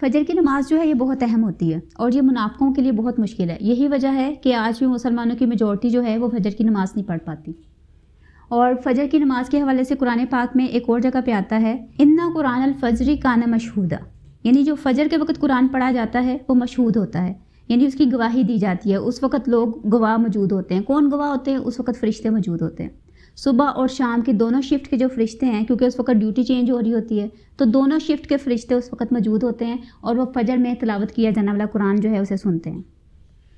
فجر کی نماز جو ہے یہ بہت اہم ہوتی ہے اور یہ منافقوں کے لیے بہت مشکل ہے. یہی وجہ ہے کہ آج بھی مسلمانوں کی میجورٹی جو ہے وہ فجر کی نماز نہیں پڑھ پاتی. اور فجر کی نماز کے حوالے سے قرآن پاک میں ایک اور جگہ پہ آتا ہے اِنَّ قرآن الفجر کان مشہودا، یعنی جو فجر کے وقت قرآن پڑھا جاتا ہے وہ مشہود ہوتا ہے، یعنی اس کی گواہی دی جاتی ہے. اس وقت لوگ گواہ موجود ہوتے ہیں. کون گواہ ہوتے ہیں؟ اس وقت فرشتے موجود ہوتے ہیں. صبح اور شام کی دونوں شفٹ کے جو فرشتے ہیں، کیونکہ اس وقت ڈیوٹی چینج ہو رہی ہوتی ہے، تو دونوں شفٹ کے فرشتے اس وقت موجود ہوتے ہیں اور وہ فجر میں تلاوت کیا جانے والا قرآن جو ہے اسے سنتے ہیں.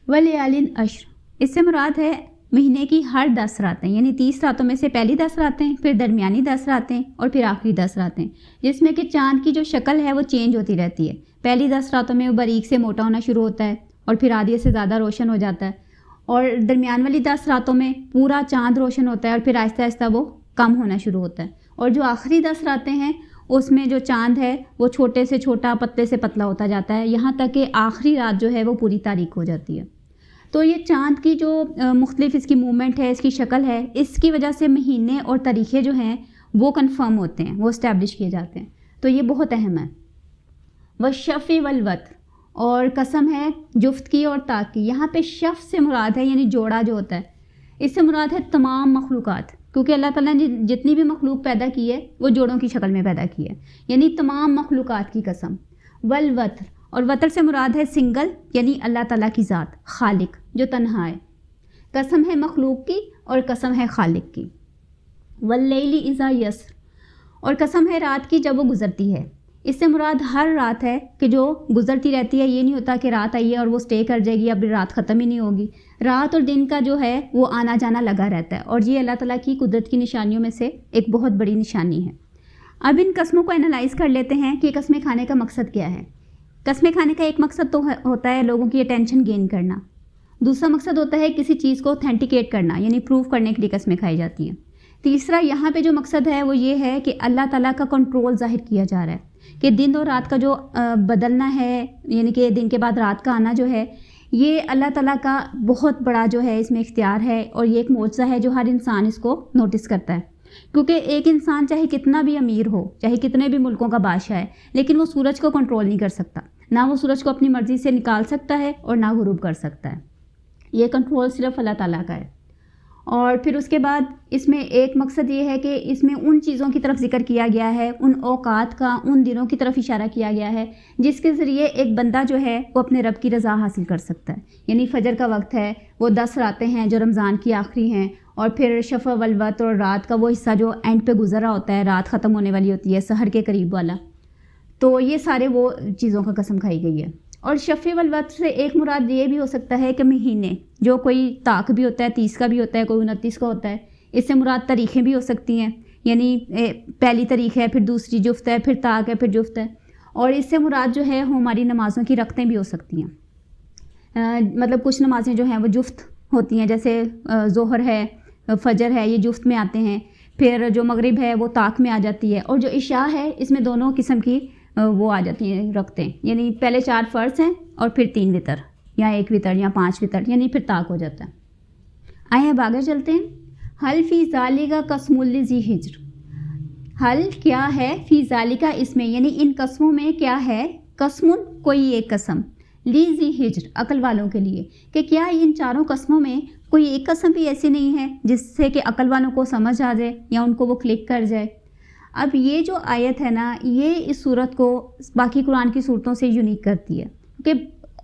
وَلَيَالٍ عَشْرٍ، اس سے مراد ہے مہینے کی ہر 10 راتیں، یعنی 30 راتوں میں سے پہلی 10 راتیں، پھر درمیانی 10 راتیں اور پھر آخری 10 راتیں، جس میں کہ چاند کی جو شکل ہے وہ چینج ہوتی رہتی ہے. پہلی 10 راتوں میں وہ باریک سے موٹا ہونا شروع ہوتا ہے اور پھر آدھے سے زیادہ روشن ہو جاتا ہے، اور درمیان والی 10 راتوں میں پورا چاند روشن ہوتا ہے اور پھر آہستہ آہستہ وہ کم ہونا شروع ہوتا ہے. اور جو آخری 10 راتیں ہیں اس میں جو چاند ہے وہ چھوٹے سے چھوٹا، پتلے سے پتلا ہوتا جاتا ہے، یہاں تک کہ آخری رات جو ہے وہ پوری تاریک ہو جاتی ہے. تو یہ چاند کی جو مختلف اس کی موومنٹ ہے، اس کی شکل ہے، اس کی وجہ سے مہینے اور تاریخیں جو ہیں وہ کنفرم ہوتے ہیں، وہ اسٹیبلش کیے جاتے ہیں. تو یہ بہت اہم ہے. والشفع والوتر، اور قسم ہے جفت کی اور طاق کی. یہاں پہ شف سے مراد ہے یعنی جوڑا جو ہوتا ہے، اس سے مراد ہے تمام مخلوقات، کیونکہ اللہ تعالیٰ نے جتنی بھی مخلوق پیدا کی ہے وہ جوڑوں کی شکل میں پیدا کی ہے، یعنی تمام مخلوقات کی قسم. والوتر، اور وتر سے مراد ہے سنگل، یعنی اللہ تعالیٰ کی ذات، خالق جو تنہا ہے. قسم ہے مخلوق کی اور قسم ہے خالق کی. واللیل اذا یسر، اور قسم ہے رات کی جب وہ گزرتی ہے. اس سے مراد ہر رات ہے کہ جو گزرتی رہتی ہے. یہ نہیں ہوتا کہ رات آئی ہے اور وہ سٹے کر جائے گی، اب رات ختم ہی نہیں ہوگی. رات اور دن کا جو ہے وہ آنا جانا لگا رہتا ہے، اور یہ اللہ تعالیٰ کی قدرت کی نشانیوں میں سے ایک بہت بڑی نشانی ہے. اب ان قسموں کو انالائز کر لیتے ہیں کہ قسمیں کھانے کا مقصد کیا ہے. قسمیں کھانے کا ایک مقصد تو ہوتا ہے لوگوں کی اٹینشن گین کرنا. دوسرا مقصد ہوتا ہے کسی چیز کو اوتھینٹیکیٹ کرنا، یعنی پروف کرنے کے لیے قسمیں کھائی جاتی ہیں. تیسرا یہاں پہ جو مقصد ہے وہ یہ ہے کہ اللہ تعالیٰ کا کنٹرول ظاہر کیا جا رہا ہے کہ دن اور رات کا جو بدلنا ہے، یعنی کہ دن کے بعد رات کا آنا جو ہے، یہ اللہ تعالیٰ کا بہت بڑا جو ہے اس میں اختیار ہے، اور یہ ایک معجزہ ہے جو ہر انسان اس کو نوٹس کرتا ہے. کیونکہ ایک انسان چاہے کتنا بھی امیر ہو، چاہے کتنے بھی ملکوں کا بادشاہ ہے، لیکن وہ سورج کو کنٹرول نہیں کر سکتا. نہ وہ سورج کو اپنی مرضی سے نکال سکتا ہے اور نہ غروب کر سکتا ہے. یہ کنٹرول صرف اللہ تعالیٰ کا ہے. اور پھر اس کے بعد اس میں ایک مقصد یہ ہے کہ اس میں ان چیزوں کی طرف ذکر کیا گیا ہے، ان اوقات کا، ان دنوں کی طرف اشارہ کیا گیا ہے جس کے ذریعے ایک بندہ جو ہے وہ اپنے رب کی رضا حاصل کر سکتا ہے. یعنی فجر کا وقت ہے، وہ 10 راتیں ہیں جو رمضان کی آخری ہیں، اور پھر شفع والوتر اور رات کا وہ حصہ جو اینڈ پہ گزر رہا ہوتا ہے، رات ختم ہونے والی ہوتی ہے سحر کے قریب والا. تو یہ سارے وہ چیزوں کا قسم کھائی گئی ہے. اور شفع والوتر سے ایک مراد یہ بھی ہو سکتا ہے کہ مہینے، جو کوئی طاق بھی ہوتا ہے، 30 کا بھی ہوتا ہے، کوئی 29 کا ہوتا ہے. اس سے مراد تاریخیں بھی ہو سکتی ہیں، یعنی پہلی تاریخ ہے، پھر دوسری جفت ہے، پھر طاق ہے، پھر جفت ہے. اور اس سے مراد جو ہے ہماری نمازوں کی رقطیں بھی ہو سکتی ہیں. مطلب کچھ نمازیں جو ہیں وہ جفت ہوتی ہیں، جیسے ظہر ہے، فجر ہے، یہ جفت میں آتے ہیں. پھر جو مغرب ہے وہ طاق میں آ جاتی ہے، اور جو عشاء ہے اس میں دونوں قسم کی وہ آ جاتی ہیں رکھتے ہیں. یعنی پہلے 4 فرض ہیں اور پھر 3 وتر، یا 1 وتر یا 5 وتر، یعنی پھر طاق ہو جاتا ہے. آئیں اب آگے چلتے ہیں. حل فی ذالک قسم لذی حجر، حل کیا ہے، فی ذالک اس میں، یعنی ان قسموں میں کیا ہے، قسم کوئی ایک قسم، لذی حجر عقل والوں کے لیے، کہ کیا ان چاروں قسموں میں کوئی ایک قسم بھی ایسی نہیں ہے جس سے کہ عقل والوں کو سمجھ آ جائے یا ان کو وہ کلک کر جائے. اب یہ جو آیت ہے نا، یہ اس صورت کو باقی قرآن کی صورتوں سے یونیک کرتی ہے، کہ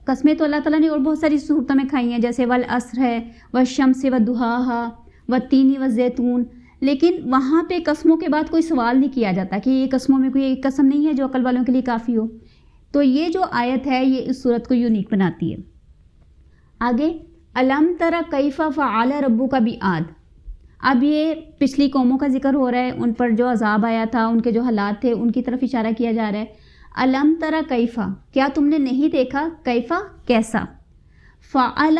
قسمیں تو اللہ تعالیٰ نے اور بہت ساری صورتوں میں کھائی ہیں، جیسے والعصر ہے، والشمس والضحیٰ، والتین والزیتون، لیکن وہاں پہ قسموں کے بعد کوئی سوال نہیں کیا جاتا کہ یہ قسموں میں کوئی ایک قسم نہیں ہے جو عقل والوں کے لیے کافی ہو. تو یہ جو آیت ہے یہ اس صورت کو یونیک بناتی ہے. آگے الم تر کیف فعل ربک بعاد، اب یہ پچھلی قوموں کا ذکر ہو رہا ہے، ان پر جو عذاب آیا تھا، ان کے جو حالات تھے، ان کی طرف اشارہ کیا جا رہا ہے. الم ترى کیفا، کیا تم نے نہیں دیکھا، کیفا کیسا، فعل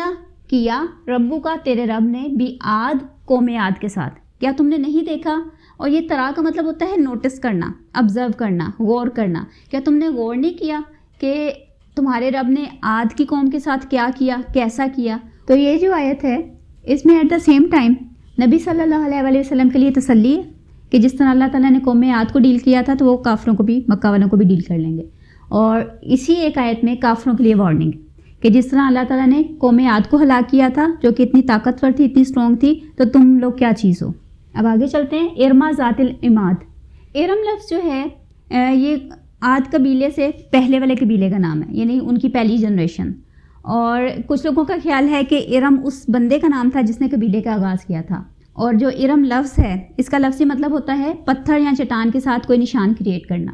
کیا، ربو کا تیرے رب نے، بعاد قوم عاد کے ساتھ، کیا تم نے نہیں دیکھا. اور یہ ترا کا مطلب ہوتا ہے نوٹس کرنا، آبزرو کرنا، غور کرنا. کیا تم نے غور نہیں کیا کہ تمہارے رب نے عاد کی قوم کے ساتھ کیا کیا، کیسا کیا. تو یہ جو آیت ہے اس میں ایٹ دا سیم ٹائم نبی صلی اللہ علیہ وسلم کے لیے تسلی ہے کہ جس طرح اللہ تعالیٰ نے قوم عاد کو ڈیل کیا تھا تو وہ کافروں کو بھی، مکہ والوں کو بھی ڈیل کر لیں گے. اور اسی ایک آیت میں کافروں کے لیے وارننگ کہ جس طرح اللہ تعالیٰ نے قوم عاد کو ہلاک کیا تھا جو کہ اتنی طاقتور تھی، اتنی اسٹرانگ تھی، تو تم لوگ کیا چیز ہو۔ اب آگے چلتے ہیں۔ ارما ذات العماد، ارم لفظ جو ہے یہ عاد قبیلے سے پہلے والے قبیلے کا نام ہے، یعنی ان کی پہلی جنریشن، اور کچھ لوگوں کا خیال ہے کہ ارم اس بندے کا نام تھا جس نے قبیلے کا آغاز کیا تھا۔ اور جو ارم لفظ ہے اس کا لفظی مطلب ہوتا ہے پتھر یا چٹان کے ساتھ کوئی نشان کریٹ کرنا۔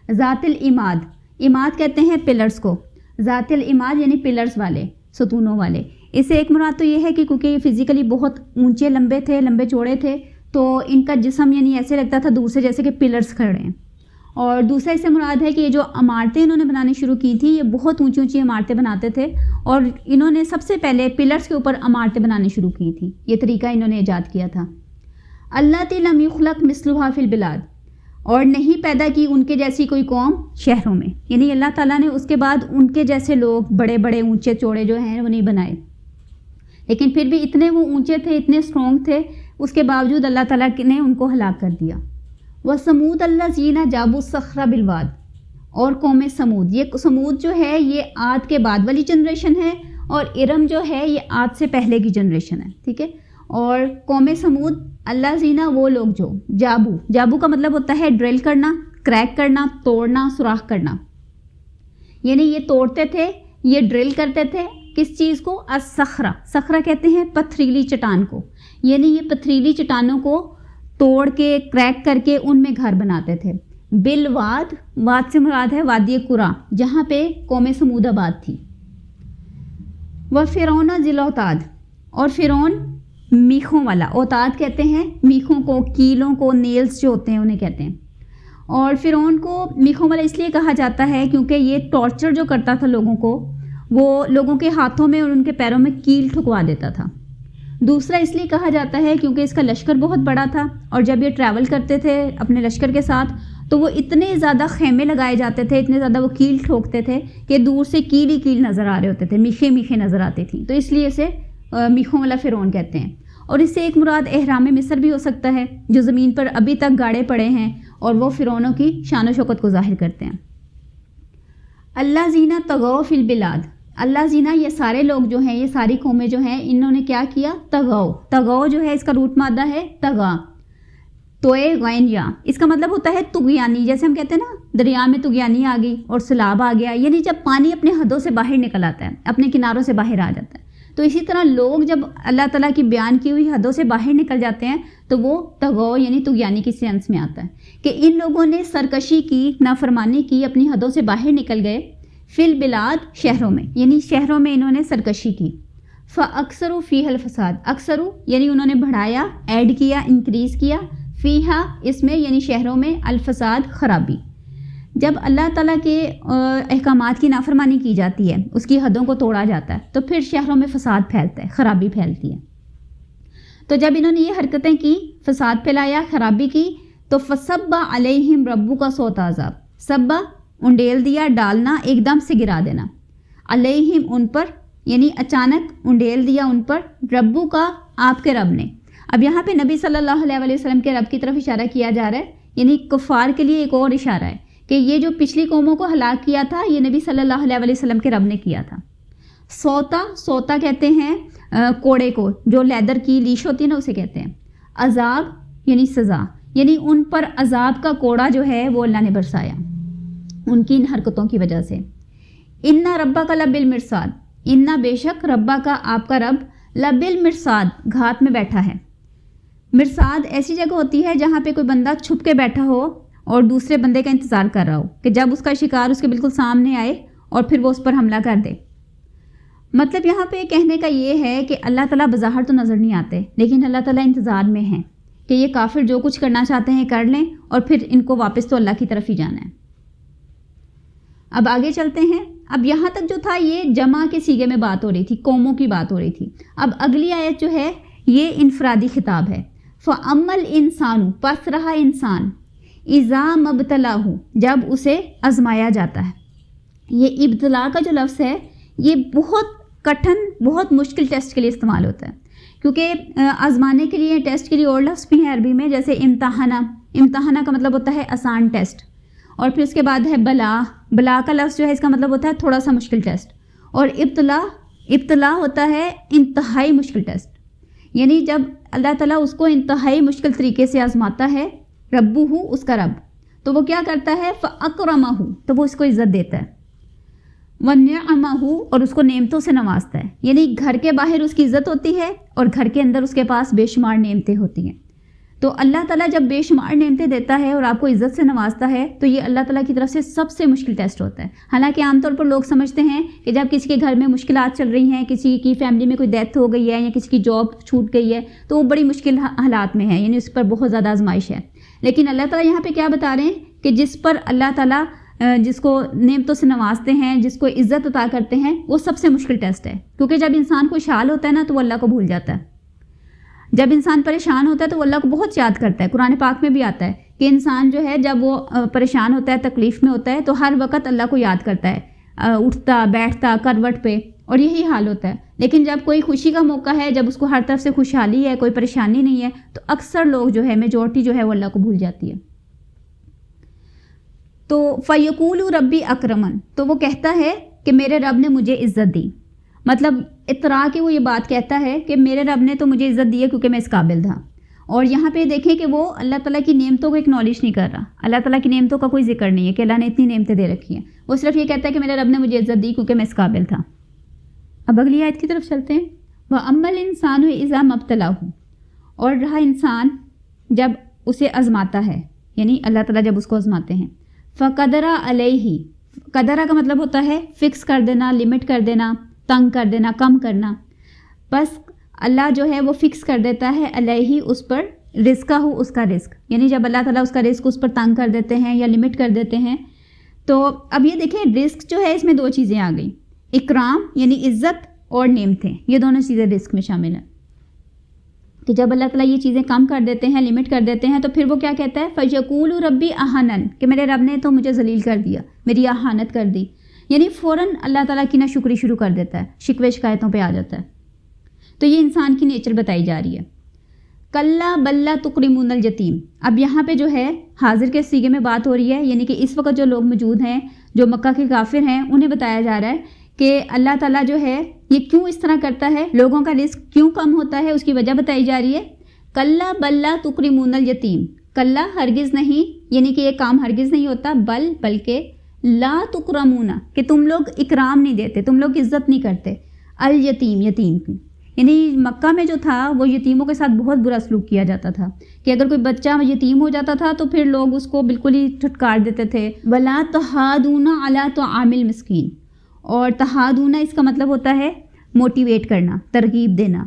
ذات العماد، عماد کہتے ہیں پلرز کو، ذات العماد یعنی پلرز والے، ستونوں والے۔ اس سے ایک مراد تو یہ ہے کہ کیونکہ یہ فزیکلی بہت اونچے لمبے تھے، لمبے چوڑے تھے، تو ان کا جسم یعنی ایسے لگتا تھا دور سے جیسے کہ پلرز کھڑے ہیں۔ اور دوسرا اس سے مراد ہے کہ یہ جو عمارتیں انہوں نے بنانی شروع کی تھی، یہ بہت اونچی اونچی عمارتیں بناتے تھے، اور انہوں نے سب سے پہلے پلرز کے اوپر عمارتیں بنانی شروع کی تھیں۔ یہ طریقہ انہوں نے ایجاد کیا تھا۔ اللہ لم یخلق مثلھا فی البلاد، اور نہیں پیدا کی ان کے جیسی کوئی قوم شہروں میں، یعنی اللہ تعالیٰ نے اس کے بعد ان کے جیسے لوگ بڑے بڑے اونچے چوڑے جو ہیں وہ نہیں بنائے، لیکن پھر بھی اتنے وہ اونچے تھے، اتنے اسٹرانگ تھے، اس کے باوجود اللہ تعالیٰ نے ان کو ہلاک کر دیا۔ وَثَمُودَ الَّذِينَ جَابُوا الصَّخْرَ بِالْوَادِ، اور قوم سمود، یہ سمود جو ہے یہ عاد کے بعد والی جنریشن ہے، اور ارم جو ہے یہ عاد سے پہلے کی جنریشن ہے، ٹھیک ہے۔ اور قوم سمود الَّذِينَ وہ لوگ جو جابو کا مطلب ہوتا ہے ڈرل کرنا، کریک کرنا، توڑنا، سوراخ کرنا، یعنی یہ توڑتے تھے، یہ ڈرل کرتے تھے کس چیز کو؟ الصخرہ، صخرہ کہتے ہیں پتھریلی چٹان کو، یعنی یہ پتھریلی چٹانوں کو توڑ کے کریک کر کے ان میں گھر بناتے تھے۔ بالواد، واد سے مراد ہے وادی قرا، جہاں پہ قوم سمود آباد تھی۔ وفرعون ذی الاوتاد، اور فرعون میخوں والا، اوتاد کہتے ہیں میخوں کو، کیلوں کو، نیلز جو ہوتے ہیں انہیں کہتے ہیں۔ اور فرعون کو میخوں والا اس لیے کہا جاتا ہے کیونکہ یہ ٹارچر جو کرتا تھا لوگوں کو، وہ لوگوں کے ہاتھوں میں اور ان کے پیروں میں کیل ٹھکوا دیتا تھا۔ دوسرا اس لیے کہا جاتا ہے کیونکہ اس کا لشکر بہت بڑا تھا، اور جب یہ ٹریول کرتے تھے اپنے لشکر کے ساتھ تو وہ اتنے زیادہ خیمے لگائے جاتے تھے، اتنے زیادہ وہ کیل ٹھوکتے تھے کہ دور سے کیل ہی کیل نظر آ رہے ہوتے تھے، میخے میخے نظر آتی تھیں، تو اس لیے اسے میخوں والا فرعون کہتے ہیں۔ اور اس سے ایک مراد احرام مصر بھی ہو سکتا ہے جو زمین پر ابھی تک گاڑے پڑے ہیں، اور وہ فرعونوں کی شان و شوکت کو ظاہر کرتے ہیں۔ اللہ زینہ طغوا فی البلاد، اللہ زینہ یہ سارے لوگ جو ہیں، یہ ساری قومیں جو ہیں، انہوں نے کیا کیا؟ تغو جو ہے اس کا روٹ مادہ ہے تغا، توئے غین یا، اس کا مطلب ہوتا ہے طغیانی، جیسے ہم کہتے ہیں نا دریا میں طغیانی آ گئی اور سیلاب آ گیا، یعنی جب پانی اپنے حدوں سے باہر نکل آتا ہے، اپنے کناروں سے باہر آ جاتا ہے، تو اسی طرح لوگ جب اللہ تعالیٰ کی بیان کی ہوئی حدوں سے باہر نکل جاتے ہیں تو وہ تغو یعنی طغیانی کی سینس میں آتا ہے کہ ان لوگوں نے سرکشی کی، نافرمانی کی، اپنی حدوں سے باہر نکل گئے، فی البلاد شہروں میں، یعنی شہروں میں انہوں نے سرکشی کی۔ فاکثروا فیہا الفساد، اکثروا یعنی انہوں نے بڑھایا، ایڈ کیا، انکریز کیا، فیہا اس میں یعنی شہروں میں، الفساد خرابی۔ جب اللہ تعالیٰ کے احکامات کی نافرمانی کی جاتی ہے، اس کی حدوں کو توڑا جاتا ہے، تو پھر شہروں میں فساد پھیلتا ہے، خرابی پھیلتی ہے۔ تو جب انہوں نے یہ حرکتیں کی، فساد پھیلایا، خرابی کی، تو فصب علیہم ربک صوت عذاب، سبا انڈیل دیا، ڈالنا، ایک دم سے گرا دینا، علیہم ان پر، یعنی اچانک انڈیل دیا ان پر، ربو کا آپ کے رب نے۔ اب یہاں پہ نبی صلی اللہ علیہ وسلم کے رب کی طرف اشارہ کیا جا رہا ہے، یعنی کفار کے لیے ایک اور اشارہ ہے کہ یہ جو پچھلی قوموں کو ہلاک کیا تھا یہ نبی صلی اللہ علیہ وسلم کے رب نے کیا تھا۔ سوتا کہتے ہیں کوڑے کو، جو لیدر کی لیش ہوتی ہے نا اسے کہتے ہیں۔ عذاب یعنی سزا، یعنی ان پر عذاب کا کوڑا جو ہے وہ اللہ نے برسایا ان کی ان حرکتوں کی وجہ سے۔ اِنَّ رَبَّكَ لَبِالْمِرْصَادِ، اِنَّ بے شک ربا کا آپ کا رب، لَبِالْمِرْصَادِ گھات میں بیٹھا ہے۔ مرصاد ایسی جگہ ہوتی ہے جہاں پہ کوئی بندہ چھپ کے بیٹھا ہو اور دوسرے بندے کا انتظار کر رہا ہو کہ جب اس کا شکار اس کے بالکل سامنے آئے اور پھر وہ اس پر حملہ کر دے۔ مطلب یہاں پہ کہنے کا یہ ہے کہ اللہ تعالیٰ بظاہر تو نظر نہیں آتے، لیکن اللہ تعالیٰ انتظار میں ہیں کہ یہ کافر جو کچھ کرنا چاہتے ہیں کر لیں، اور پھر ان کو واپس تو اللہ کی طرف ہی جانا ہے۔ اب آگے چلتے ہیں۔ اب یہاں تک جو تھا یہ جمع کے صیغے میں بات ہو رہی تھی، قوموں کی بات ہو رہی تھی۔ اب اگلی آیت جو ہے یہ انفرادی خطاب ہے۔ فَأَمَّا الْإِنسَانُ، پس رہا انسان، اِذَا مَبْتَلَاهُ جب اسے آزمایا جاتا ہے۔ یہ ابتلا کا جو لفظ ہے یہ بہت کٹھن، بہت مشکل ٹیسٹ کے لیے استعمال ہوتا ہے، کیونکہ آزمانے کے لیے، ٹیسٹ کے لیے اور لفظ بھی ہیں عربی میں، جیسے امتحانہ کا مطلب ہوتا ہے آسان ٹیسٹ، اور پھر اس کے بعد ہے بلا، بلا کا لفظ جو ہے اس کا مطلب ہوتا ہے تھوڑا سا مشکل ٹیسٹ، اور ابتلا ہوتا ہے انتہائی مشکل ٹیسٹ، یعنی جب اللہ تعالیٰ اس کو انتہائی مشکل طریقے سے آزماتا ہے، ربہ اس کا رب، تو وہ کیا کرتا ہے فاکرمہ، تو وہ اس کو عزت دیتا ہے، ونعمہ، اور اس کو نعمتوں سے نوازتا ہے، یعنی گھر کے باہر اس کی عزت ہوتی ہے اور گھر کے اندر اس کے پاس بے شمار نعمتیں ہوتی ہیں۔ تو اللہ تعالیٰ جب بے شمار نعمتیں دیتا ہے اور آپ کو عزت سے نوازتا ہے تو یہ اللہ تعالیٰ کی طرف سے سب سے مشکل ٹیسٹ ہوتا ہے۔ حالانکہ عام طور پر لوگ سمجھتے ہیں کہ جب کسی کے گھر میں مشکلات چل رہی ہیں، کسی کی فیملی میں کوئی ڈیتھ ہو گئی ہے یا کسی کی جاب چھوٹ گئی ہے تو وہ بڑی مشکل حالات میں ہے، یعنی اس پر بہت زیادہ آزمائش ہے۔ لیکن اللہ تعالیٰ یہاں پہ کیا بتا رہے ہیں کہ جس پر اللہ تعالیٰ جس کو نعمتوں سے نوازتے ہیں، جس کو عزت عطا کرتے ہیں، وہ سب سے مشکل ٹیسٹ ہے، کیونکہ جب انسان خوشحال ہوتا ہے نا تو وہ اللہ کو بھول جاتا ہے، جب انسان پریشان ہوتا ہے تو وہ اللہ کو بہت یاد کرتا ہے۔ قرآن پاک میں بھی آتا ہے کہ انسان جو ہے جب وہ پریشان ہوتا ہے، تکلیف میں ہوتا ہے تو ہر وقت اللہ کو یاد کرتا ہے، اٹھتا بیٹھتا کروٹ پہ، اور یہی حال ہوتا ہے۔ لیکن جب کوئی خوشی کا موقع ہے، جب اس کو ہر طرف سے خوشحالی ہے، کوئی پریشانی نہیں ہے، تو اکثر لوگ جو ہے، میجورٹی جو ہے وہ اللہ کو بھول جاتی ہے۔ تو فیقول ربی اکرمن، تو وہ کہتا ہے کہ میرے رب نے مجھے عزت دی، مطلب اطراء کے وہ یہ بات کہتا ہے کہ میرے رب نے تو مجھے عزت دی ہے کیونکہ میں اس قابل تھا۔ اور یہاں پہ دیکھیں کہ وہ اللہ تعالیٰ کی نعمتوں کو اکنالج نہیں کر رہا، اللہ تعالیٰ کی نعمتوں کا کوئی ذکر نہیں ہے کہ اللہ نے اتنی نعمتیں دے رکھی ہیں، وہ صرف یہ کہتا ہے کہ میرے رب نے مجھے عزت دی کیونکہ میں اس قابل تھا۔ اب اگلی آیت کی طرف چلتے ہیں۔ وَأَمَّا الْإِنسَانُ إِذَا مَا ابْتَلَاهُ، اور رہا انسان جب اسے آزماتا ہے، یعنی اللہ تعالیٰ جب اس کو آزماتے ہیں، فَقَدَرَ عَلَيْهِ، قدرہ کا مطلب ہوتا ہے فکس کر دینا، لمٹ کر دینا، تنگ کر دینا، کم کرنا، بس اللہ جو ہے وہ فکس کر دیتا ہے علیہ اس پر، رزقہ ہو اس کا رزق، یعنی جب اللہ تعالیٰ اس کا رزق اس پر تنگ کر دیتے ہیں یا لمٹ کر دیتے ہیں۔ تو اب یہ دیکھیں رزق جو ہے اس میں دو چیزیں آ گئیں، اکرام یعنی عزت اور نعمتیں، یہ دونوں چیزیں رزق میں شامل ہیں۔ کہ جب اللہ تعالیٰ یہ چیزیں کم کر دیتے ہیں، لمٹ کر دیتے ہیں، تو پھر وہ کیا کہتا ہے فَيَقُولُ رَبِّ أَهَانَنِ، کہ میرے رب نے تو مجھے ذلیل کر دیا، میری اہانت کر دی، یعنی فوراً اللہ تعالیٰ کی ناشکری شروع کر دیتا ہے، شکوے شکایتوں پہ آ جاتا ہے۔ تو یہ انسان کی نیچر بتائی جا رہی ہے۔ کلا بل لا تکرمون الیتیم، اب یہاں پہ جو ہے حاضر کے صیغے میں بات ہو رہی ہے، یعنی کہ اس وقت جو لوگ موجود ہیں، جو مکہ کے کافر ہیں، انہیں بتایا جا رہا ہے کہ اللہ تعالیٰ جو ہے یہ کیوں اس طرح کرتا ہے، لوگوں کا رزق کیوں کم ہوتا ہے، اس کی وجہ بتائی جا رہی ہے۔ کلا بل لا تکرمون الیتیم، کلا ہرگز نہیں، یعنی کہ یہ کام ہرگز نہیں ہوتا، بلکہ لا تکرمون، کہ تم لوگ اکرام نہیں دیتے، تم لوگ عزت نہیں کرتے، الیتیم، یتیم کی، یعنی مکہ میں جو تھا وہ یتیموں کے ساتھ بہت برا سلوک کیا جاتا تھا، کہ اگر کوئی بچہ یتیم ہو جاتا تھا تو پھر لوگ اس کو بالکل ہی ٹھٹکار دیتے تھے۔ ولا تحاضون علی طعام المسکین، اور تحاضون اس کا مطلب ہوتا ہے موٹیویٹ کرنا، ترغیب دینا،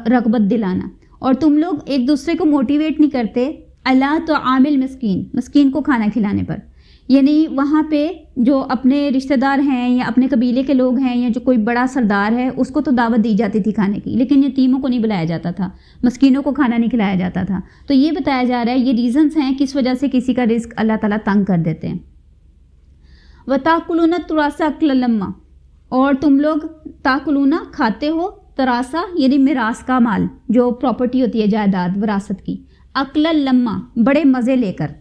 رغبت دلانا، اور تم لوگ ایک دوسرے کو موٹیویٹ نہیں کرتے علی طعام المسکین، مسکین کو کھانا کھلانے پر، یعنی وہاں پہ جو اپنے رشتہ دار ہیں یا اپنے قبیلے کے لوگ ہیں یا جو کوئی بڑا سردار ہے اس کو تو دعوت دی جاتی تھی کھانے کی، لیکن یتیموں کو نہیں بلایا جاتا تھا، مسکینوں کو کھانا نہیں کھلایا جاتا تھا۔ تو یہ بتایا جا رہا ہے یہ ریزنز ہیں کس وجہ سے کسی کا رزق اللہ تعالیٰ تنگ کر دیتے ہیں۔ وَتَأْكُلُونَ التُّرَاثَ أَكْلًا لَمًّا، اور تم لوگ تاکلون کھاتے ہو، تراسا یعنی میراث کا مال، جو پراپرٹی ہوتی ہے جائیداد وراثت کی، اکلا لما بڑے مزے لے کر،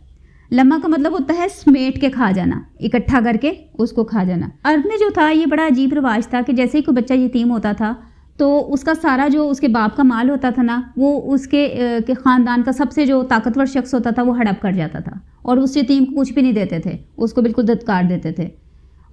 لما کا مطلب ہوتا ہے سمیٹ کے کھا جانا، اکٹھا کر کے اس کو کھا جانا۔ عرب میں جو تھا یہ بڑا عجیب رواج تھا کہ جیسے ہی کوئی بچہ یتیم ہوتا تھا تو اس کا سارا جو اس کے باپ کا مال ہوتا تھا نا، وہ اس کے خاندان کا سب سے جو طاقتور شخص ہوتا تھا وہ ہڑپ کر جاتا تھا، اور اس یتیم کو کچھ بھی نہیں دیتے تھے، اس کو بالکل دھتکار دیتے تھے۔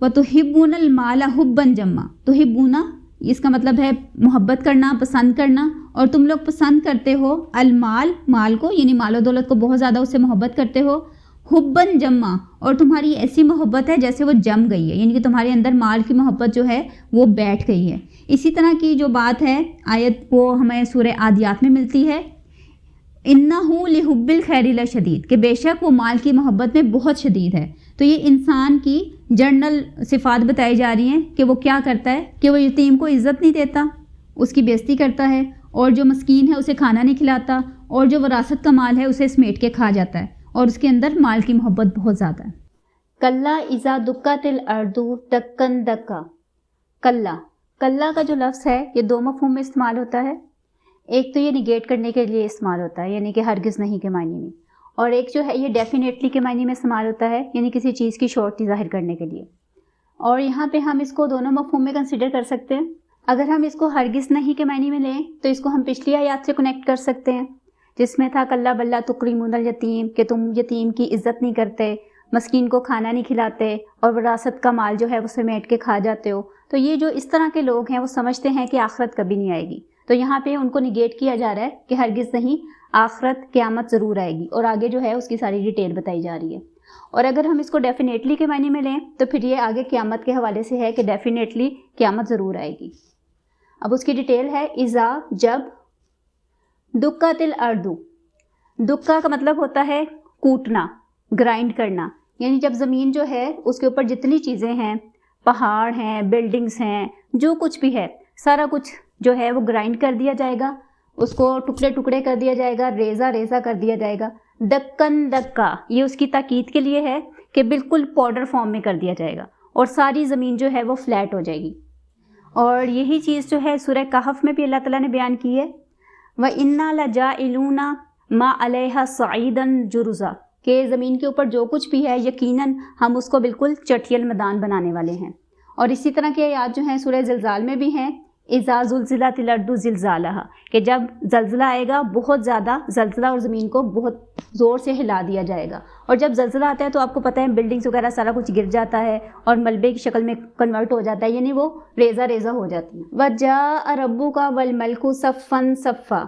وَتُحِبُّونَ الْمَالَ حُبًّا جَمًّا، تُحِبُّونَ اس کا مطلب ہے محبت کرنا، پسند کرنا، اور تم لوگ پسند کرتے ہو المال، مال کو، یعنی مال و دولت کو بہت زیادہ اس سے محبت کرتے ہو، حبًا جمّا، اور تمہاری ایسی محبت ہے جیسے وہ جم گئی ہے، یعنی کہ تمہارے اندر مال کی محبت جو ہے وہ بیٹھ گئی ہے۔ اسی طرح کی جو بات ہے آیت وہ ہمیں سورہ عادیات میں ملتی ہے، اِنَّهُ لِحُبِّ الْخَيْرِ لَشَدِيدٌ، کہ بے شک وہ مال کی محبت میں بہت شدید ہے۔ تو یہ انسان کی جنرل صفات بتائی جا رہی ہیں کہ وہ کیا کرتا ہے کہ وہ یتیم کو عزت نہیں دیتا، اس کی بے عزتی کرتا ہے، اور جو مسکین ہے اسے کھانا نہیں کھلاتا، اور جو وراثت کا مال ہے اسے سمیٹ کے کھا جاتا ہے، اور اس کے اندر مال کی محبت بہت زیادہ ہے۔ کلا اذا دکت الارض دکن دکا، کلا کا جو لفظ ہے یہ دو مفہوم میں استعمال ہوتا ہے، ایک تو یہ نگیٹ کرنے کے لیے استعمال ہوتا ہے، یعنی کہ ہرگز نہیں کے معنی میں، اور ایک جو ہے یہ ڈیفینیٹلی کے معنی میں استعمال ہوتا ہے، یعنی کسی چیز کی شورٹی ظاہر کرنے کے لیے. اور یہاں پہ ہم اس کو دونوں مفہوم میں کنسیڈر کر سکتے ہیں. اگر ہم اس کو ہرگز نہیں کے معنی میں لیں تو اس کو ہم پچھلی آیات سے کنیکٹ کر سکتے ہیں جس میں تھا کلا بلا تکریمون الیتیم، کہ تم یتیم کی عزت نہیں کرتے، مسکین کو کھانا نہیں کھلاتے اور وراثت کا مال جو ہے وہ سمیٹ کے کھا جاتے ہو. تو یہ جو اس طرح کے لوگ ہیں وہ سمجھتے ہیں کہ آخرت کبھی نہیں آئے گی. تو یہاں پہ ان کو نگیٹ کیا جا رہا ہے کہ ہرگز نہیں، آخرت قیامت ضرور آئے گی، اور آگے جو ہے اس کی ساری ڈیٹیل بتائی جا رہی ہے. اور اگر ہم اس کو ڈیفینیٹلی کے معنی میں لیں تو پھر یہ آگے قیامت کے حوالے سے ہے کہ ڈیفینیٹلی قیامت ضرور آئے گی. اب اس کی ڈیٹیل ہے اذا، جب، دکت الارض، دکا کا مطلب ہوتا ہے کوٹنا، گرائنڈ کرنا، یعنی جب زمین جو ہے اس کے اوپر جتنی چیزیں ہیں، پہاڑ ہیں، بلڈنگز ہیں، جو کچھ بھی ہے، سارا کچھ جو ہے وہ گرائنڈ کر دیا جائے گا، اس کو ٹکڑے ٹکڑے کر دیا جائے گا، ریزہ ریزہ کر دیا جائے گا. دکن دکا، یہ اس کی تاکید کے لیے ہے کہ بالکل پاؤڈر فارم میں کر دیا جائے گا اور ساری زمین جو ہے وہ فلیٹ ہو جائے گی. اور یہی چیز جو ہے سورہ کہف میں بھی اللہ تعالیٰ نے بیان کی ہے، وَإِنَّا لَجَاعِلُونَ مَا عَلَيْهَا صَعِيدًا جُرُزًا، کہ زمین کے اوپر جو کچھ بھی ہے یقیناً ہم اس کو بالکل چٹیل میدان بنانے والے ہیں. اور اسی طرح کے آیات جو ہیں سورہ زلزال میں بھی ہیں، اذا زلزلت الارض زلزالہا، کہ جب زلزلہ آئے گا بہت زیادہ زلزلہ اور زمین کو بہت زور سے ہلا دیا جائے گا. اور جب زلزلہ آتا ہے تو آپ کو پتہ ہے بلڈنگز وغیرہ سارا کچھ گر جاتا ہے اور ملبے کی شکل میں کنورٹ ہو جاتا ہے، یعنی وہ ریزہ ریزہ ہو جاتی ہے. وَجَاءَ رَبُّكَ وَالْمَلْكُ صَفًّا صَفًّا،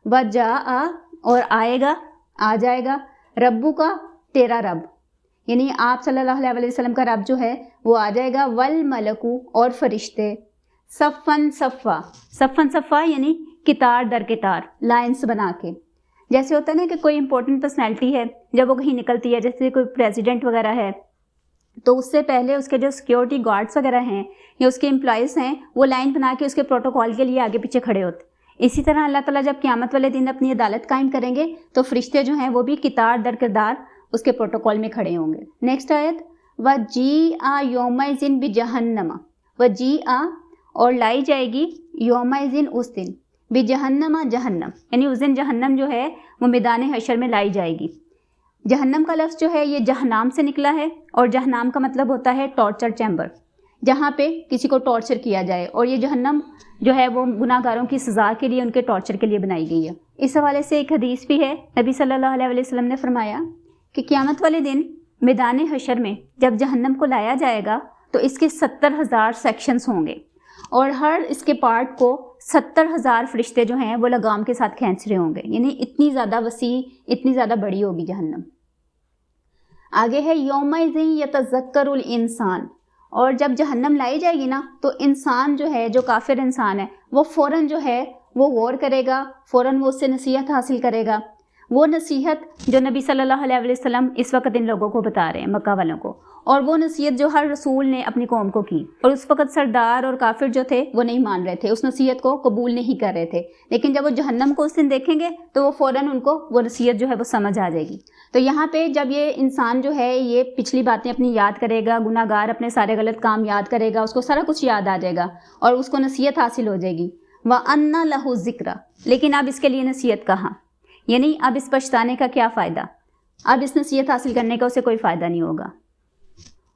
وَجَاءَ اور آئے گا، آ جائے گا، ربو کا تیرا رب، یعنی آپ صلی اللہ علیہ وسلم کا رب جو ہے وہ آ جائے گا، والملک اور فرشتے، صفن صفا، صفن صفا یعنی کتار در کتار، لائنس بنا کے. جیسے ہوتا ہے نا کہ کوئی امپورٹنٹ پرسنالٹی ہے جب وہ کہیں نکلتی ہے، جیسے کوئی پریزیڈنٹ وغیرہ ہے، تو اس سے پہلے اس کے جو سیکیورٹی گارڈس وغیرہ ہیں یا اس کے امپلائیز ہیں وہ لائن بنا کے اس کے پروٹوکول کے لیے آگے پیچھے کھڑے ہوتے. اسی طرح اللہ تعالیٰ جب قیامت والے دن اپنی عدالت قائم کریں گے تو فرشتے جو ہیں وہ بھی کتار در کردار اس کے پروٹوکول میں کھڑے ہوں گے. نیکسٹ آیت، وَجِیعَ یَوْمَئِذٍ بِجَہَنَّمَ، وَجِیعَ اور لائی جائے گی، یومئذٍ اس دن، بِجَہَنَّمَ جہنم، یعنی اس دن جہنم جو ہے وہ میدان حشر میں لائی جائے گی. جہنم کا لفظ جو ہے یہ جہنام سے نکلا ہے، اور جہنام کا مطلب ہوتا ہے ٹارچر چیمبر، جہاں پہ کسی کو ٹارچر کیا جائے. اور یہ جہنم جو ہے وہ گناہ گاروں کی سزا کے لیے، ان کے ٹارچر کے لیے بنائی گئی ہے. اس حوالے سے ایک حدیث بھی ہے، نبی صلی اللہ علیہ وسلم نے فرمایا کہ قیامت والے دن میدان حشر میں جب جہنم کو لایا جائے گا تو اس کے 70,000 سیکشنز ہوں گے، اور ہر اس کے پارٹ کو 70,000 فرشتے جو ہیں وہ لگام کے ساتھ کھینچ رہے ہوں گے، یعنی اتنی زیادہ وسیع، اتنی زیادہ بڑی ہوگی جہنم. آگے ہے یومئذ یتذکر الانسان، اور جب جہنم لائی جائے گی نا تو انسان جو ہے، جو کافر انسان ہے، وہ فوراً جو ہے وہ غور کرے گا، فوراً وہ اس سے نصیحت حاصل کرے گا، وہ نصیحت جو نبی صلی اللہ علیہ وسلم اس وقت ان لوگوں کو بتا رہے ہیں، مکہ والوں کو، اور وہ نصیحت جو ہر رسول نے اپنی قوم کو کی. اور اس وقت سردار اور کافر جو تھے وہ نہیں مان رہے تھے، اس نصیحت کو قبول نہیں کر رہے تھے، لیکن جب وہ جہنم کو اس دن دیکھیں گے تو وہ فوراً ان کو وہ نصیحت جو ہے وہ سمجھ آ جائے گی. تو یہاں پہ جب یہ انسان جو ہے یہ پچھلی باتیں اپنی یاد کرے گا، گناہ گار اپنے سارے غلط کام یاد کرے گا، اس کو سارا کچھ یاد آ جائے گا اور اس کو نصیحت حاصل ہو جائے گی. وَأَنَّ لَهُ الذِّكْرَ، لیکن اب اس کے لیے نصیحت کہاں، یعنی اب اس پچھتانے کا کیا فائدہ، اب اس نصیحت حاصل کرنے کا اسے کوئی فائدہ نہیں ہوگا.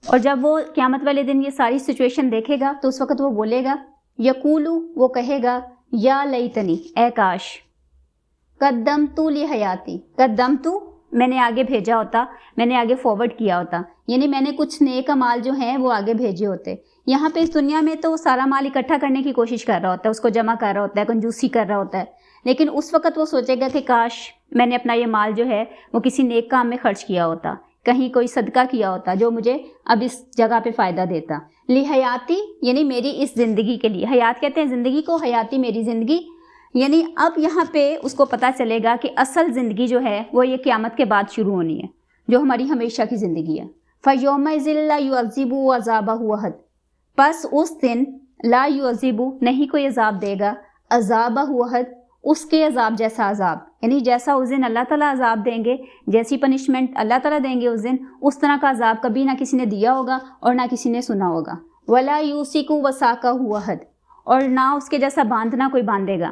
اور جب وہ قیامت والے دن یہ ساری سچویشن دیکھے گا تو اس وقت وہ بولے گا، یقولو وہ کہے گا، یا لیتنی اے کاش، قدمتو لحیاتی، قدمتو میں نے آگے بھیجا ہوتا، میں نے آگے فارورڈ کیا ہوتا، یعنی میں نے کچھ نیک اعمال جو ہیں وہ آگے بھیجے ہوتے. یہاں پہ اس دنیا میں تو وہ سارا مال اکٹھا کرنے کی کوشش کر رہا ہوتا ہے، اس کو جمع کر رہا ہوتا ہے، کنجوسی کر رہا ہوتا ہے، لیکن اس وقت وہ سوچے گا کہ کاش میں نے اپنا یہ مال جو ہے وہ کسی نیک کام میں خرچ کیا ہوتا، کہیں کوئی صدقہ کیا ہوتا جو مجھے اب اس جگہ پہ فائدہ دیتا. لحیاتی یعنی میری اس زندگی کے لیے، حیات کہتے ہیں زندگی کو، حیاتی میری زندگی، یعنی اب یہاں پہ اس کو پتہ چلے گا کہ اصل زندگی جو ہے وہ یہ قیامت کے بعد شروع ہونی ہے، جو ہماری ہمیشہ کی زندگی ہے. فَيَوْمَئِذٍ لَا يُعَذِّبُ عَذَابَهُ أَحَدٌ، پس اس دن لا يعذب نہیں کوئی عذاب دے گا، عذابہ احد اس کے عذاب جیسا عذاب، یعنی جیسا اس دن اللہ تعالیٰ عذاب دیں گے، جیسی پنشمنٹ اللہ تعالیٰ دیں گے اس دن، اس طرح کا عذاب کبھی نہ کسی نے دیا ہوگا اور نہ کسی نے سنا ہوگا. وَلَا يُوثِقُ وَثَاقَهُ أَحَدٌ، اور نہ اس کے جیسا باندھنا کوئی باندھے گا،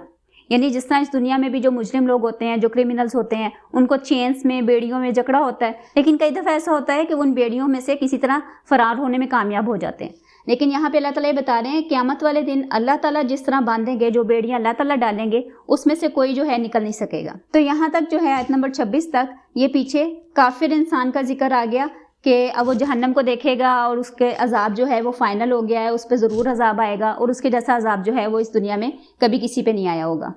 یعنی جس طرح اس دنیا میں بھی جو مجرم لوگ ہوتے ہیں، جو کرمنلز ہوتے ہیں، ان کو چینز میں، بیڑیوں میں جکڑا ہوتا ہے، لیکن کئی دفعہ ایسا ہوتا ہے کہ وہ ان بیڑیوں میں سے کسی طرح فرار ہونے میں کامیاب ہو جاتے ہیں. لیکن یہاں پہ اللہ تعالیٰ یہ بتا رہے ہیں قیامت والے دن اللہ تعالیٰ جس طرح باندھیں گے، جو بیڑیاں اللہ تعالیٰ ڈالیں گے، اس میں سے کوئی جو ہے نکل نہیں سکے گا. تو یہاں تک جو ہے آیت نمبر 26 تک یہ پیچھے کافر انسان کا ذکر آ گیا کہ اب وہ جہنم کو دیکھے گا اور اس کے عذاب جو ہے وہ فائنل ہو گیا ہے، اس پہ ضرور عذاب آئے گا، اور اس کے جیسا عذاب جو ہے وہ اس دنیا میں کبھی کسی پہ نہیں آیا ہوگا.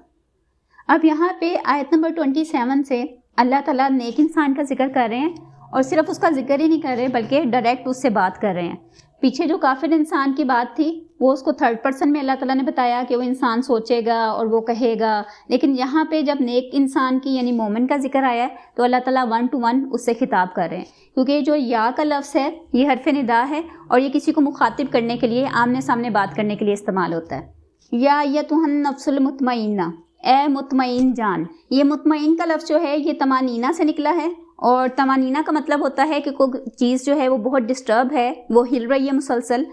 اب یہاں پہ آیت نمبر 27 سے اللہ تعالیٰ نیک انسان کا ذکر کر رہے ہیں، اور صرف اس کا ذکر ہی نہیں کر رہے بلکہ ڈائریکٹ اس سے بات کر رہے ہیں. پیچھے جو کافر انسان کی بات تھی وہ اس کو تھرڈ پرسن میں اللہ تعالیٰ نے بتایا کہ وہ انسان سوچے گا اور وہ کہے گا، لیکن یہاں پہ جب نیک انسان کی یعنی مومن کا ذکر آیا ہے تو اللہ تعالیٰ 1 to 1 اس سے خطاب کر رہے ہیں، کیونکہ جو یا کا لفظ ہے یہ حرف ندا ہے اور یہ کسی کو مخاطب کرنے کے لیے، آمنے سامنے بات کرنے کے لیے استعمال ہوتا ہے. یا ایتھا النفس المطمئنہ، اے مطمئن جان. یہ مطمئن کا لفظ جو ہے یہ طمانینہ سے نکلا ہے، اور طمانینہ کا مطلب ہوتا ہے کہ کوئی چیز جو ہے وہ بہت ڈسٹرب ہے، وہ ہل رہی ہے مسلسل،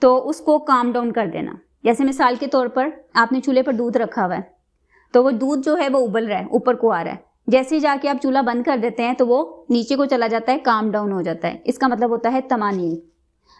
تو اس کو کام ڈاؤن کر دینا. جیسے مثال کے طور پر آپ نے چولہے پر دودھ رکھا ہوا ہے، تو وہ دودھ جو ہے وہ ابل رہا ہے، اوپر کو آ رہا ہے. جیسے ہی جا کے آپ چولہا بند کر دیتے ہیں تو وہ نیچے کو چلا جاتا ہے، کام ڈاؤن ہو جاتا ہے. اس کا مطلب ہوتا ہے طمانین.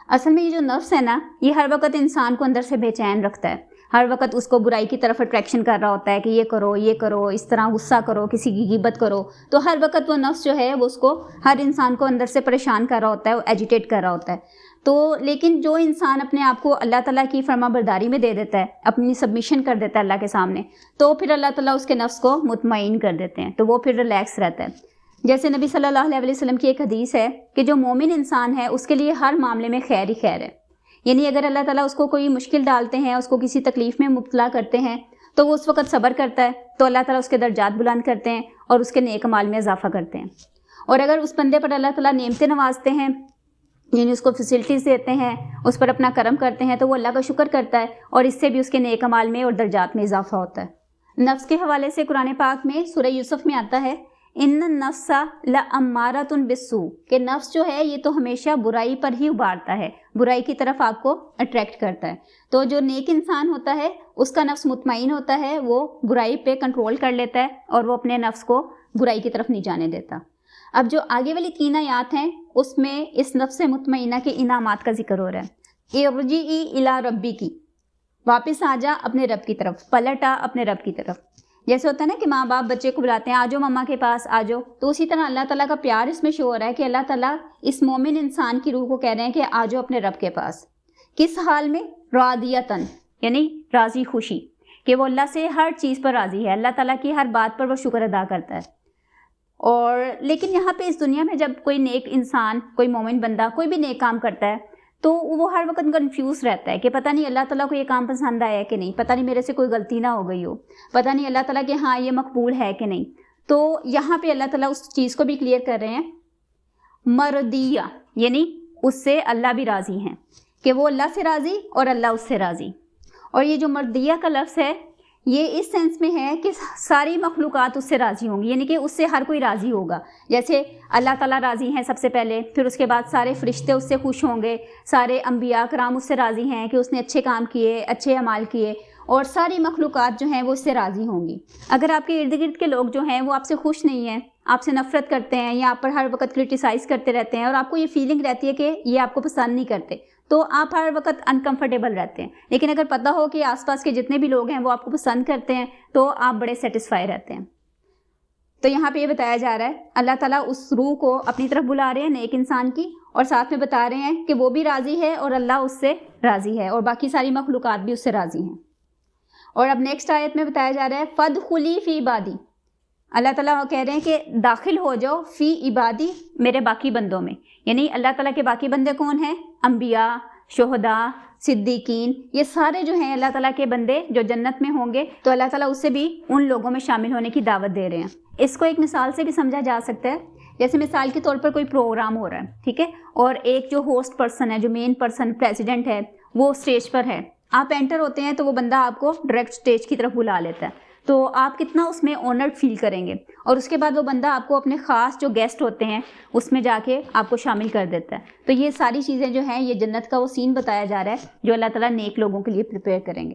اصل میں یہ جو نفس ہے نا، یہ ہر وقت انسان کو اندر سے بے چین رکھتا ہے، ہر وقت اس کو برائی کی طرف اٹریکشن کر رہا ہوتا ہے کہ یہ کرو، اس طرح غصہ کرو، کسی کی غیبت کرو. تو ہر وقت وہ نفس جو ہے وہ اس کو، ہر انسان کو اندر سے پریشان کر رہا ہوتا ہے، وہ ایجیٹیٹ کر رہا ہوتا ہے. تو لیکن جو انسان اپنے آپ کو اللہ تعالیٰ کی فرما برداری میں دے دیتا ہے، اپنی سبمیشن کر دیتا ہے اللہ کے سامنے، تو پھر اللہ تعالیٰ اس کے نفس کو مطمئن کر دیتے ہیں، تو وہ پھر ریلیکس رہتا ہے. جیسے نبی صلی اللہ علیہ وسلم کی ایک حدیث ہے کہ جو مومن انسان ہے اس کے لیے ہر معاملے میں خیر ہی خیر ہے. یعنی اگر اللہ تعالیٰ اس کو کوئی مشکل ڈالتے ہیں، اس کو کسی تکلیف میں مبتلا کرتے ہیں، تو وہ اس وقت صبر کرتا ہے، تو اللہ تعالیٰ اس کے درجات بلند کرتے ہیں اور اس کے نیک اعمال میں اضافہ کرتے ہیں. اور اگر اس بندے پر اللہ تعالیٰ نعمتیں نوازتے ہیں، یعنی اس کو فیسلٹیز دیتے ہیں، اس پر اپنا کرم کرتے ہیں، تو وہ اللہ کا شکر کرتا ہے اور اس سے بھی اس کے نیک اعمال میں اور درجات میں اضافہ ہوتا ہے. نفس کے حوالے سے قرآن پاک میں سورہ یوسف میں آتا ہے ان النفس لامارۃ بالسوء، کہ نفس جو ہے یہ تو ہمیشہ برائی پر ہی ابھارتا ہے، برائی کی طرف آپ کو اٹریکٹ کرتا ہے. تو جو نیک انسان ہوتا ہے اس کا نفس مطمئن ہوتا ہے، وہ برائی پہ کنٹرول کر لیتا ہے اور وہ اپنے نفس کو برائی کی طرف نہیں جانے دیتا. اب جو آگے والی 3 آیات ہیں اس میں اس نفس مطمئنہ کے انعامات کا ذکر ہو رہا ہے. ارجعی الی ربک، واپس آ جا اپنے رب کی طرف، پلٹ آ اپنے رب کی طرف. جیسے ہوتا ہے نا کہ ماں باپ بچے کو بلاتے ہیں، آ جاؤ ماما کے پاس آ جاؤ، تو اسی طرح اللہ تعالیٰ کا پیار اس میں شو ہو رہا ہے کہ اللہ تعالیٰ اس مومن انسان کی روح کو کہہ رہے ہیں کہ آ جاؤ اپنے رب کے پاس. کس حال میں؟ راضیتاً، یعنی راضی خوشی، کہ وہ اللہ سے ہر چیز پر راضی ہے، اللہ تعالیٰ کی ہر بات پر وہ شکر ادا کرتا ہے. اور لیکن یہاں پہ اس دنیا میں جب کوئی نیک انسان، کوئی مومن بندہ کوئی بھی نیک کام کرتا ہے تو وہ ہر وقت کنفیوز رہتا ہے کہ پتہ نہیں اللہ تعالیٰ کو یہ کام پسند آیا ہے کہ نہیں، پتہ نہیں میرے سے کوئی غلطی نہ ہو گئی ہو، پتہ نہیں اللہ تعالیٰ کہ ہاں یہ مقبول ہے کہ نہیں. تو یہاں پہ اللہ تعالیٰ اس چیز کو بھی کلیئر کر رہے ہیں. مرضیہ، یعنی اس سے اللہ بھی راضی ہیں، کہ وہ اللہ سے راضی اور اللہ اس سے راضی. اور یہ جو مرضیہ کا لفظ ہے یہ اس سینس میں ہے کہ ساری مخلوقات اس سے راضی ہوں گی، یعنی کہ اس سے ہر کوئی راضی ہوگا. جیسے اللہ تعالیٰ راضی ہیں سب سے پہلے، پھر اس کے بعد سارے فرشتے اس سے خوش ہوں گے، سارے انبیاء کرام اس سے راضی ہیں کہ اس نے اچھے کام کیے، اچھے اعمال کیے، اور ساری مخلوقات جو ہیں وہ اس سے راضی ہوں گی. اگر آپ کے ارد گرد کے لوگ جو ہیں وہ آپ سے خوش نہیں ہیں، آپ سے نفرت کرتے ہیں یا آپ پر ہر وقت کرٹیسائز کرتے رہتے ہیں اور آپ کو یہ فیلنگ رہتی ہے کہ یہ آپ کو پسند نہیں کرتے، تو آپ ہر وقت انکمفرٹیبل رہتے ہیں. لیکن اگر پتہ ہو کہ آس پاس کے جتنے بھی لوگ ہیں وہ آپ کو پسند کرتے ہیں تو آپ بڑے سیٹسفائی رہتے ہیں. تو یہاں پہ یہ بتایا جا رہا ہے اللہ تعالیٰ اس روح کو اپنی طرف بلا رہے ہیں نیک انسان کی، اور ساتھ میں بتا رہے ہیں کہ وہ بھی راضی ہے اور اللہ اس سے راضی ہے اور باقی ساری مخلوقات بھی اس سے راضی ہیں. اور اب نیکسٹ آیت میں بتایا جا رہا ہے فادخلی فی عبادی، اللہ تعالیٰ کہہ رہے ہیں کہ داخل ہو جاؤ فی عبادی، میرے باقی بندوں میں. یعنی اللہ تعالیٰ کے باقی بندے کون ہیں؟ انبیاء، شہداء، صدیقین، یہ سارے جو ہیں اللہ تعالیٰ کے بندے جو جنت میں ہوں گے، تو اللہ تعالیٰ اس سے بھی ان لوگوں میں شامل ہونے کی دعوت دے رہے ہیں. اس کو ایک مثال سے بھی سمجھا جا سکتا ہے. جیسے مثال کے طور پر کوئی پروگرام ہو رہا ہے، ٹھیک ہے، اور ایک جو ہوسٹ پرسن ہے، جو مین پرسن پریزیڈنٹ ہے، وہ اسٹیج پر ہے. آپ انٹر ہوتے ہیں تو وہ بندہ آپ کو ڈائریکٹ اسٹیج کی طرف بلا لیتا ہے، تو آپ کتنا اس میں آنرڈ فیل کریں گے. اور اس کے بعد وہ بندہ آپ کو اپنے خاص جو گیسٹ ہوتے ہیں اس میں جا کے آپ کو شامل کر دیتا ہے. تو یہ ساری چیزیں جو ہیں، یہ جنت کا وہ سین بتایا جا رہا ہے جو اللہ تعالیٰ نیک لوگوں کے لیے پریپیئر کریں گے.